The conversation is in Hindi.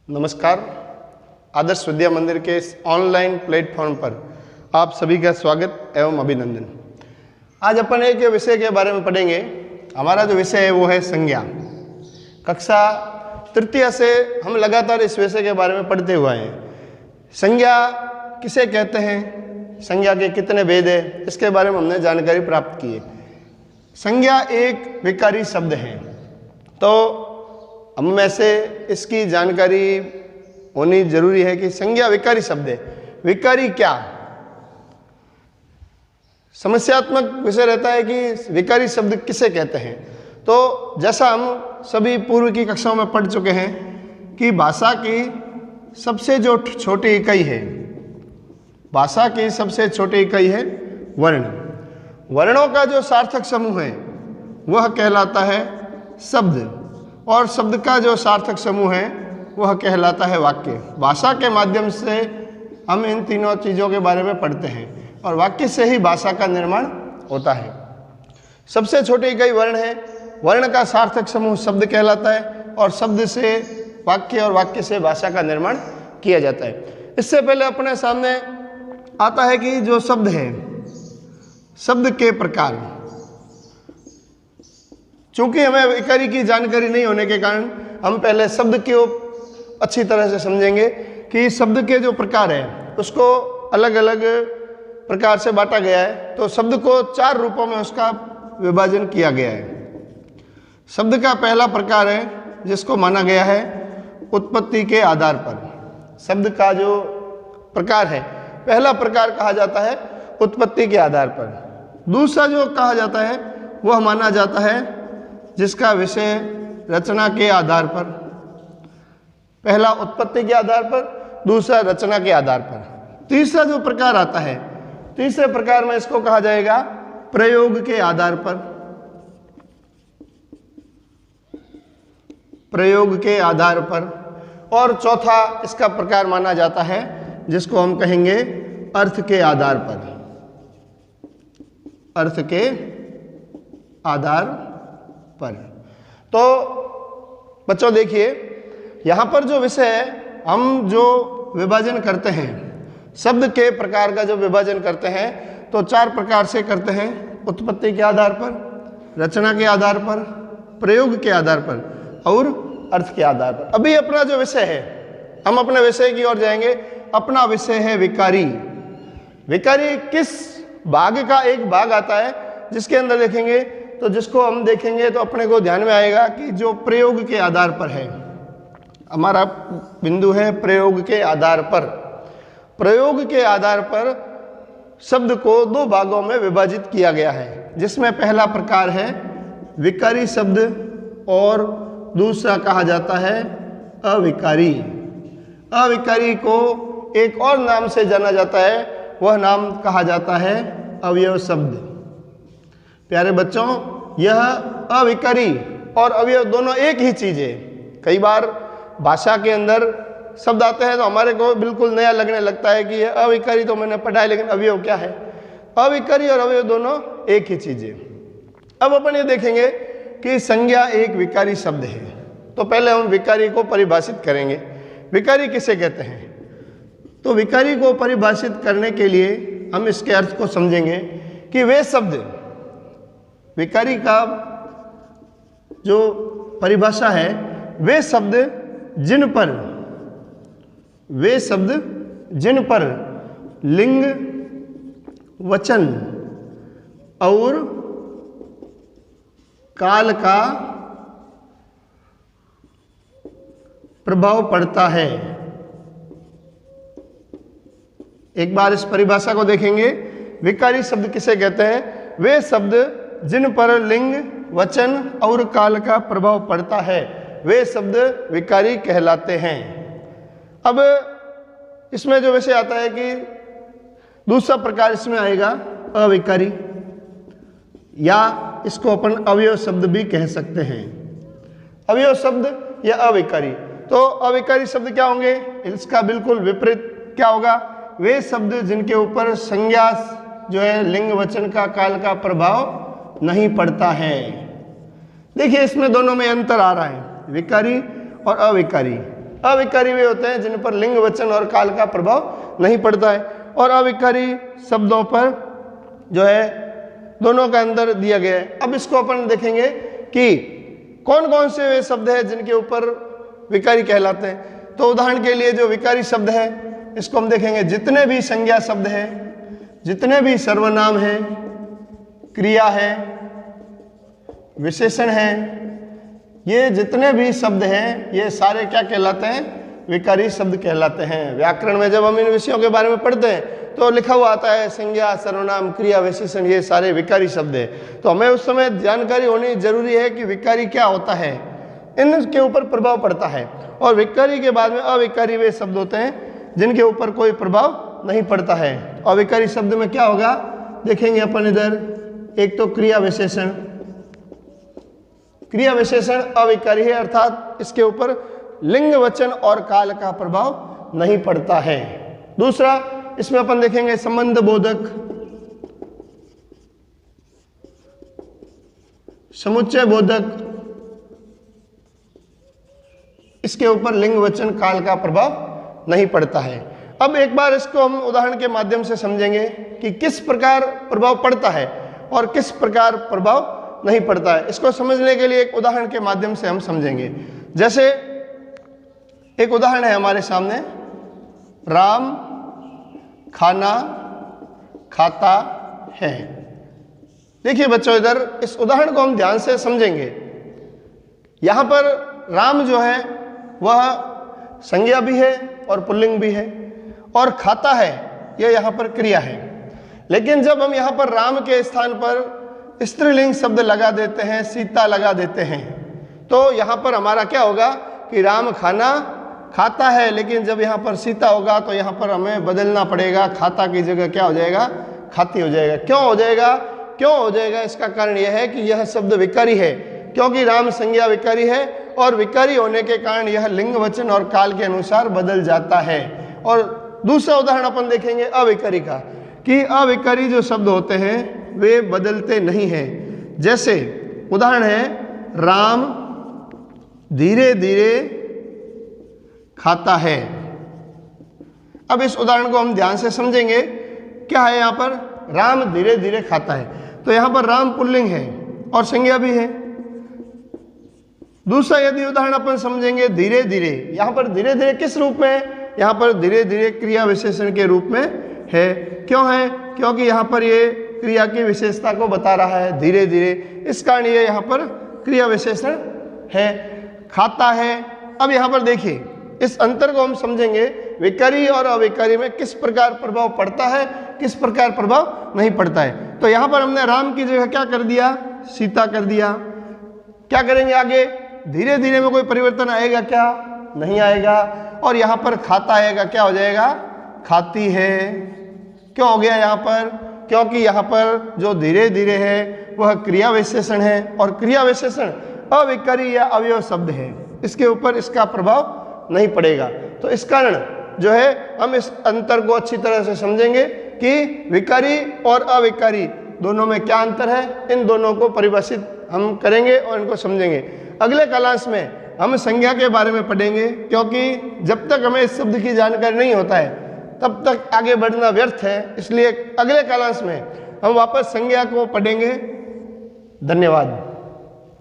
नमस्कार। आदर्श विद्या मंदिर के इस ऑनलाइन प्लेटफॉर्म पर आप सभी का स्वागत एवं अभिनंदन। आज अपन एक विषय के बारे में पढ़ेंगे। हमारा जो विषय है वो है संज्ञा। कक्षा तृतीय से हम लगातार इस विषय के बारे में पढ़ते हुए हैं। संज्ञा किसे कहते हैं, संज्ञा के कितने भेद है, इसके बारे में हमने जानकारी प्राप्त की है। संज्ञा एक विकारी शब्द है, तो हम में से इसकी जानकारी होनी जरूरी है कि संज्ञा विकारी शब्द है। विकारी क्या, समस्यात्मक विषय रहता है कि विकारी शब्द किसे कहते हैं। तो जैसा हम सभी पूर्व की कक्षाओं में पढ़ चुके हैं कि भाषा की सबसे जो छोटी इकाई है, भाषा की सबसे छोटी इकाई है वर्ण। वर्णों का जो सार्थक समूह है वह कहलाता है शब्द, और शब्द का जो सार्थक समूह है वह कहलाता है वाक्य। भाषा के माध्यम से हम इन तीनों चीज़ों के बारे में पढ़ते हैं और वाक्य से ही भाषा का निर्माण होता है। सबसे छोटी इकाई वर्ण है, वर्ण का सार्थक समूह शब्द कहलाता है और शब्द से वाक्य और वाक्य से भाषा का निर्माण किया जाता है। इससे पहले अपने सामने आता है कि जो शब्द है, शब्द के प्रकार। चूंकि हमें विकारी की जानकारी नहीं होने के कारण हम पहले शब्द को अच्छी तरह से समझेंगे कि शब्द के जो प्रकार है उसको अलग अलग प्रकार से बांटा गया है। तो शब्द को 4 रूपों में उसका विभाजन किया गया है। शब्द का पहला प्रकार है जिसको माना गया है उत्पत्ति के आधार पर। शब्द का जो प्रकार है, पहला प्रकार कहा जाता है उत्पत्ति के आधार पर। दूसरा जो कहा जाता है वह माना जाता है जिसका विषय रचना के आधार पर। पहला उत्पत्ति के आधार पर, दूसरा रचना के आधार पर। तीसरा जो प्रकार आता है, तीसरे प्रकार में इसको कहा जाएगा प्रयोग के आधार पर। प्रयोग के आधार पर। और चौथा इसका प्रकार माना जाता है जिसको हम कहेंगे अर्थ के आधार पर। अर्थ के आधार पर। तो बच्चों देखिए, यहाँ पर जो विषय है, हम जो विभाजन करते हैं, शब्द के प्रकार का जो विभाजन करते हैं तो 4 प्रकार से करते हैं। उत्पत्ति के आधार पर, रचना के आधार पर, प्रयोग के आधार पर और अर्थ के आधार पर। अभी अपना जो विषय है, हम अपने विषय की ओर जाएंगे। अपना विषय है विकारी। विकारी किस भाग का एक भाग आता है जिसके अंदर देखेंगे तो जिसको हम देखेंगे तो अपने को ध्यान में आएगा कि जो प्रयोग के आधार पर है। हमारा बिंदु है प्रयोग के आधार पर। प्रयोग के आधार पर शब्द को 2 भागों में विभाजित किया गया है, जिसमें पहला प्रकार है विकारी शब्द और दूसरा कहा जाता है अविकारी। अविकारी को एक और नाम से जाना जाता है, वह नाम कहा जाता है अवयव शब्द। प्यारे बच्चों, यह अविकारी और अवयव दोनों एक ही चीज़ है। कई बार भाषा के अंदर शब्द आते हैं तो हमारे को बिल्कुल नया लगने लगता है कि यह अविकारी तो मैंने पढ़ा है, लेकिन अवयव क्या है। अविकारी और अवयव दोनों एक ही चीज़ है। अब अपन ये देखेंगे कि संज्ञा एक विकारी शब्द है। तो पहले हम विकारी को परिभाषित करेंगे। विकारी किसे कहते हैं? तो विकारी को परिभाषित करने के लिए हम इसके अर्थ को समझेंगे कि वे शब्द, विकारी का जो परिभाषा है, वे शब्द जिन पर लिंग, वचन और काल का प्रभाव पड़ता है। एक बार इस परिभाषा को देखेंगे। विकारी शब्द किसे कहते हैं? वे शब्द जिन पर लिंग, वचन और काल का प्रभाव पड़ता है, वे शब्द विकारी कहलाते हैं। अब इसमें जो विषय आता है कि दूसरा प्रकार इसमें आएगा अविकारी, या इसको अपन अवयव शब्द भी कह सकते हैं। अवयव शब्द या अविकारी। तो अविकारी शब्द क्या होंगे? इसका बिल्कुल विपरीत क्या होगा? वे शब्द जिनके ऊपर संज्ञा जो है लिंग, वचन का, काल का प्रभाव नहीं पड़ता है। देखिए इसमें दोनों में अंतर आ रहा है, विकारी और अविकारी। अविकारी वे होते हैं जिन पर लिंग वचन और काल का प्रभाव नहीं पड़ता है, और अविकारी शब्दों पर जो है दोनों का अंदर दिया गया है। अब इसको अपन देखेंगे कि कौन कौन से वे शब्द हैं जिनके ऊपर विकारी कहलाते हैं। तो उदाहरण के लिए जो विकारी शब्द है इसको हम देखेंगे, जितने भी संज्ञा शब्द हैं, जितने भी सर्वनाम हैं, क्रिया है, विशेषण है, ये जितने भी शब्द हैं ये सारे क्या कहलाते हैं? विकारी शब्द कहलाते हैं। व्याकरण में जब हम इन विषयों के बारे में पढ़ते हैं तो लिखा हुआ आता है संज्ञा, सर्वनाम, क्रिया, विशेषण ये सारे विकारी शब्द हैं। तो हमें उस समय जानकारी होनी जरूरी है कि विकारी क्या होता है, इनके ऊपर प्रभाव पड़ता है। और विकारी के बाद में अविकारी वे शब्द होते हैं जिनके ऊपर कोई प्रभाव नहीं पड़ता है। अविकारी शब्द में क्या होगा देखेंगे अपन इधर, एक तो क्रिया विशेषण, क्रिया विशेषण अविकारी है, अर्थात इसके ऊपर लिंग वचन और काल का प्रभाव नहीं पड़ता है। दूसरा इसमें अपन देखेंगे संबंध बोधक, समुच्चय बोधक, इसके ऊपर लिंग वचन काल का प्रभाव नहीं पड़ता है। अब एक बार इसको हम उदाहरण के माध्यम से समझेंगे कि किस प्रकार प्रभाव पड़ता है और किस प्रकार प्रभाव नहीं पड़ता है। इसको समझने के लिए एक उदाहरण के माध्यम से हम समझेंगे। जैसे एक उदाहरण है हमारे सामने, राम खाना खाता है। देखिए बच्चों, इधर इस उदाहरण को हम ध्यान से समझेंगे। यहां पर राम जो है वह संज्ञा भी है और पुल्लिंग भी है, और खाता है यह यहां पर क्रिया है। लेकिन जब हम यहां पर राम के स्थान पर स्त्रीलिंग शब्द लगा देते हैं, सीता लगा देते हैं, तो यहां पर हमारा क्या होगा कि राम खाना खाता है, लेकिन जब यहाँ पर सीता होगा तो यहाँ पर हमें बदलना पड़ेगा, खाता की जगह क्या हो जाएगा? खाती हो जाएगा। क्यों हो जाएगा? क्यों हो जाएगा? इसका कारण यह है कि यह शब्द विकारी है, क्योंकि राम संज्ञा विकारी है, और विकारी होने के कारण यह लिंग वचन और काल के अनुसार बदल जाता है। और दूसरा उदाहरण अपन देखेंगे अविकारी का, कि अविकारी जो शब्द होते हैं वे बदलते नहीं हैं। जैसे उदाहरण है, राम धीरे धीरे खाता है। अब इस उदाहरण को हम ध्यान से समझेंगे। क्या है यहाँ पर? राम धीरे धीरे खाता है, तो यहाँ पर राम पुल्लिंग है और संज्ञा भी है। दूसरा यदि उदाहरण अपन समझेंगे धीरे धीरे, यहाँ पर धीरे धीरे किस रूप में है? यहाँ पर धीरे धीरे क्रिया विशेषण के रूप में है। क्यों है? क्योंकि यहाँ पर ये क्रिया की विशेषता को बता रहा है धीरे धीरे, इस कारण ये यहाँ पर क्रिया विशेषण है। खाता है। अब यहाँ पर देखिए, इस अंतर को हम समझेंगे, विकारी और अविकारी में किस प्रकार प्रभाव पड़ता है, किस प्रकार प्रभाव नहीं पड़ता है। तो यहाँ पर हमने राम की जगह क्या कर दिया? सीता कर दिया। क्या करेंगे आगे? धीरे धीरे में कोई परिवर्तन आएगा क्या? नहीं आएगा। और यहाँ पर खाता आएगा, क्या हो जाएगा? खाती है। क्यों हो गया यहाँ पर? क्योंकि यहाँ पर जो धीरे धीरे है वह क्रिया विशेषण है, और क्रिया विशेषण अविकारी या अवयव शब्द है, इसके ऊपर इसका प्रभाव नहीं पड़ेगा। तो इस कारण जो है हम इस अंतर को अच्छी तरह से समझेंगे कि विकारी और अविकारी दोनों में क्या अंतर है। इन दोनों को परिभाषित हम करेंगे और इनको समझेंगे। अगले क्लास में हम संज्ञा के बारे में पढ़ेंगे, क्योंकि जब तक हमें इस शब्द की जानकारी नहीं होता है तब तक आगे बढ़ना व्यर्थ है। इसलिए अगले क्लास में हम वापस संज्ञा को पढ़ेंगे। धन्यवाद।